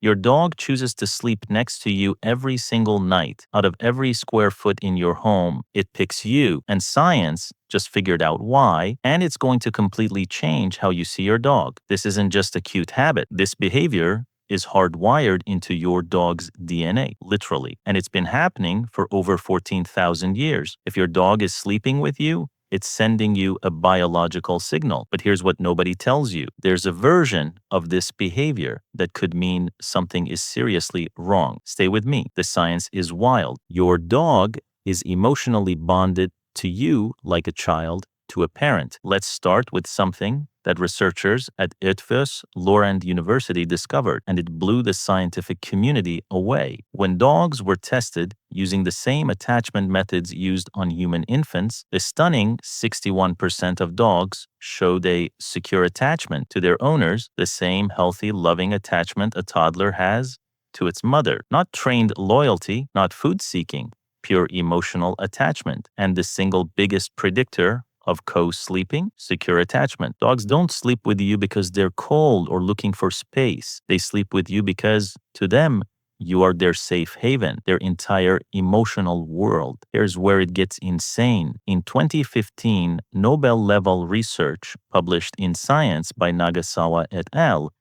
Your dog chooses to sleep next to you every single night. Out of every square foot in your home, it picks you. And science just figured out why, and it's going to completely change how you see your dog. This isn't just a cute habit. This behavior is hardwired into your dog's DNA, literally. And it's been happening for over 14,000 years. If your dog is sleeping with you, it's sending you a biological signal. But here's what nobody tells you. There's a version of this behavior that could mean something is seriously wrong. Stay with me. The science is wild. Your dog is emotionally bonded to you like a child to a parent. Let's start with something that researchers at Eötvös Loránd University discovered, and it blew the scientific community away. When dogs were tested using the same attachment methods used on human infants, a stunning 61% of dogs showed a secure attachment to their owners, the same healthy, loving attachment a toddler has to its mother. Not trained loyalty, not food seeking, pure emotional attachment. And the single biggest predictor of co-sleeping, secure attachment. Dogs don't sleep with you because they're cold or looking for space. They sleep with you because, to them, you are their safe haven, their entire emotional world. Here's where it gets insane. In 2015, Nobel-level research published in Science by Nagasawa et al.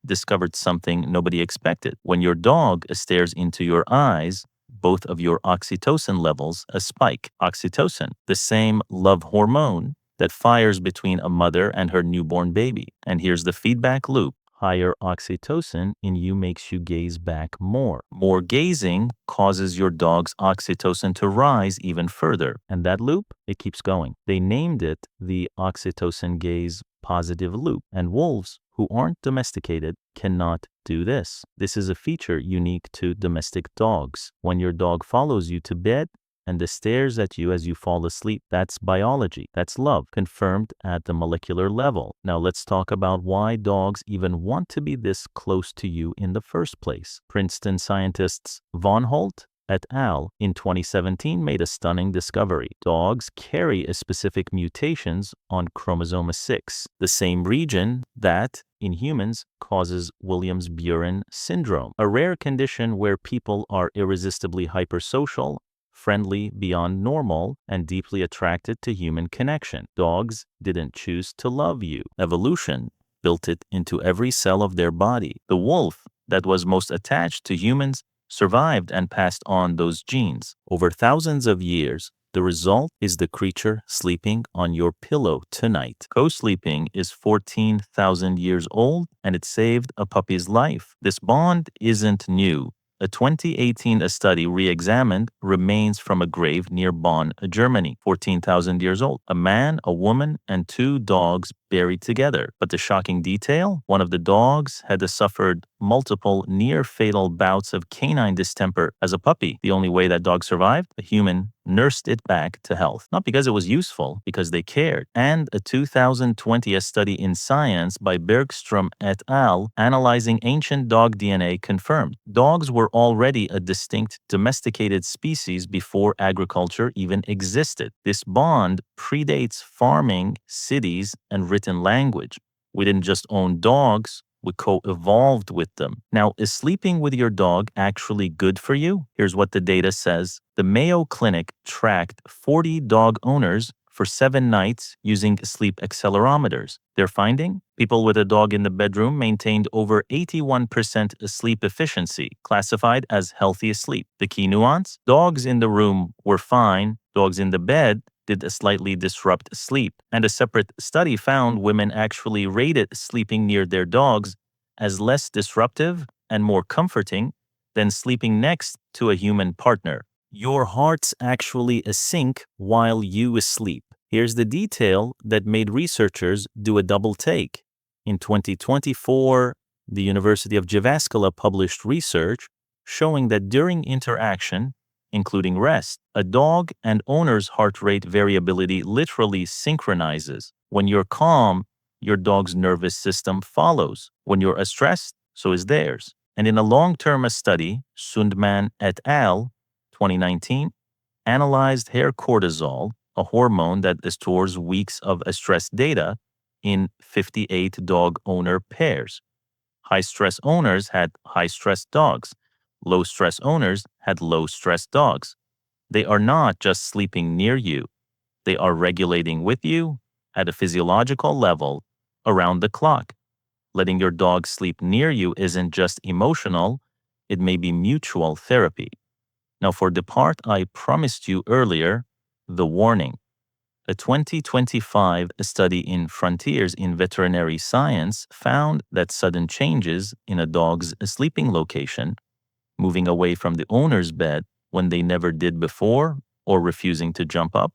Discovered something nobody expected. When your dog stares into your eyes, both of your oxytocin levels a spike. Oxytocin, the same love hormone that fires between a mother and her newborn baby. And here's the feedback loop. Higher oxytocin in you makes you gaze back more. More gazing causes your dog's oxytocin to rise even further. And that loop, it keeps going. They named it the oxytocin gaze positive loop. And wolves, who aren't domesticated, cannot do this. This is a feature unique to domestic dogs. When your dog follows you to bed and stares at you as you fall asleep, that's biology. That's love, confirmed at the molecular level. Now let's talk about why dogs even want to be this close to you in the first place. Princeton scientists Von Holt et al. In 2017 made a stunning discovery. Dogs carry a specific mutations on chromosome 6, the same region that, in humans, causes Williams-Buren syndrome, a rare condition where people are irresistibly hypersocial, friendly beyond normal, and deeply attracted to human connection. Dogs didn't choose to love you. Evolution built it into every cell of their body. The wolf that was most attached to humans survived and passed on those genes. Over thousands of years, the result is the creature sleeping on your pillow tonight. Co-sleeping is 14,000 years old, and it saved a puppy's life. This bond isn't new. A 2018 study re-examined remains from a grave near Bonn, Germany, 14,000 years old. A man, a woman, and 2 dogs buried together. But the shocking detail, one of the dogs had suffered multiple near-fatal bouts of canine distemper as a puppy. The only way that dog survived, a human nursed it back to health. Not because it was useful, because they cared. And a 2020 study in Science by Bergstrom et al. Analyzing ancient dog DNA confirmed dogs were already a distinct domesticated species before agriculture even existed. This bond predates farming, cities, and written language. We didn't just own dogs, we co-evolved with them. Now, is sleeping with your dog actually good for you? Here's what the data says. The Mayo Clinic tracked 40 dog owners for 7 nights using sleep accelerometers. Their finding? People with a dog in the bedroom maintained over 81% sleep efficiency, classified as healthy sleep. The key nuance? Dogs in the room were fine. Dogs in the bed did slightly disrupt sleep. And a separate study found women actually rated sleeping near their dogs as less disruptive and more comforting than sleeping next to a human partner. Your heart's actually async while you sleep. Here's the detail that made researchers do a double take. In 2024, the University of Jyväskylä published research showing that during interaction, including rest, a dog and owner's heart rate variability literally synchronizes. When you're calm, your dog's nervous system follows. When you're stressed, so is theirs. And in a long-term study, Sundman et al., 2019, analyzed hair cortisol, a hormone that stores weeks of stress data, in 58 dog owner pairs. High-stress owners had high-stress dogs. Low-stress owners had low-stress dogs. They are not just sleeping near you. They are regulating with you at a physiological level around the clock. Letting your dog sleep near you isn't just emotional, it may be mutual therapy. Now, for the part I promised you earlier, the warning. A 2025 study in Frontiers in Veterinary Science found that sudden changes in a dog's sleeping location, moving away from the owner's bed when they never did before, or refusing to jump up,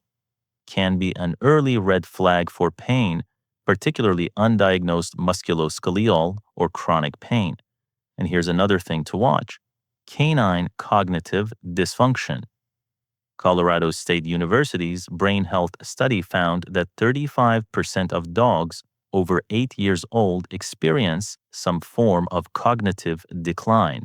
can be an early red flag for pain, particularly undiagnosed musculoskeletal or chronic pain. And here's another thing to watch: canine cognitive dysfunction. Colorado State University's brain health study found that 35% of dogs over 8 years old experience some form of cognitive decline,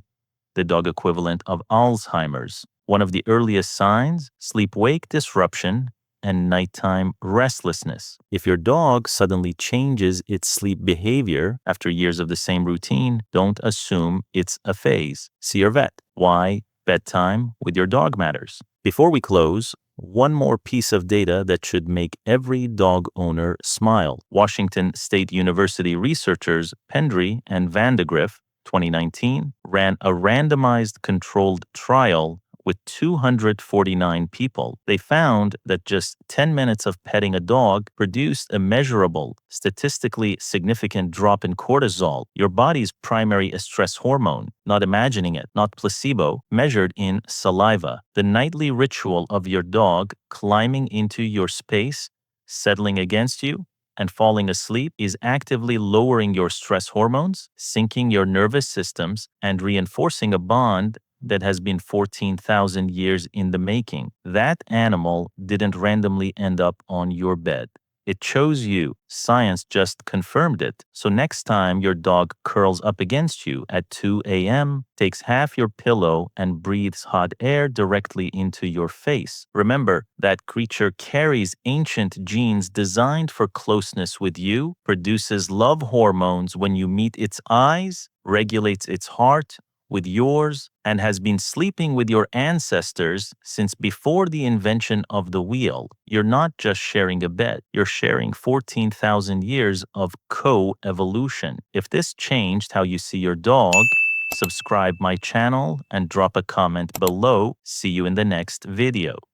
the dog equivalent of Alzheimer's. One of the earliest signs: sleep-wake disruption and nighttime restlessness. If your dog suddenly changes its sleep behavior after years of the same routine, don't assume it's a phase. See your vet. Why bedtime with your dog matters. Before we close, one more piece of data that should make every dog owner smile. Washington State University researchers Pendry and Vandegrift 2019 ran a randomized controlled trial with 249 people. They found that just 10 minutes of petting a dog produced a measurable, statistically significant drop in cortisol, your body's primary stress hormone. Not imagining it, not placebo, measured in saliva. The nightly ritual of your dog climbing into your space, settling against you, and falling asleep is actively lowering your stress hormones, syncing your nervous systems, and reinforcing a bond that has been 14,000 years in the making. That animal didn't randomly end up on your bed. It chose you. Science just confirmed it. So next time your dog curls up against you at 2 a.m., takes half your pillow, and breathes hot air directly into your face, remember that creature carries ancient genes designed for closeness with you, produces love hormones when you meet its eyes, regulates its heart with yours, and has been sleeping with your ancestors since before the invention of the wheel. You're not just sharing a bed, you're sharing 14,000 years of co-evolution. If this changed how you see your dog, subscribe my channel and drop a comment below. See you in the next video.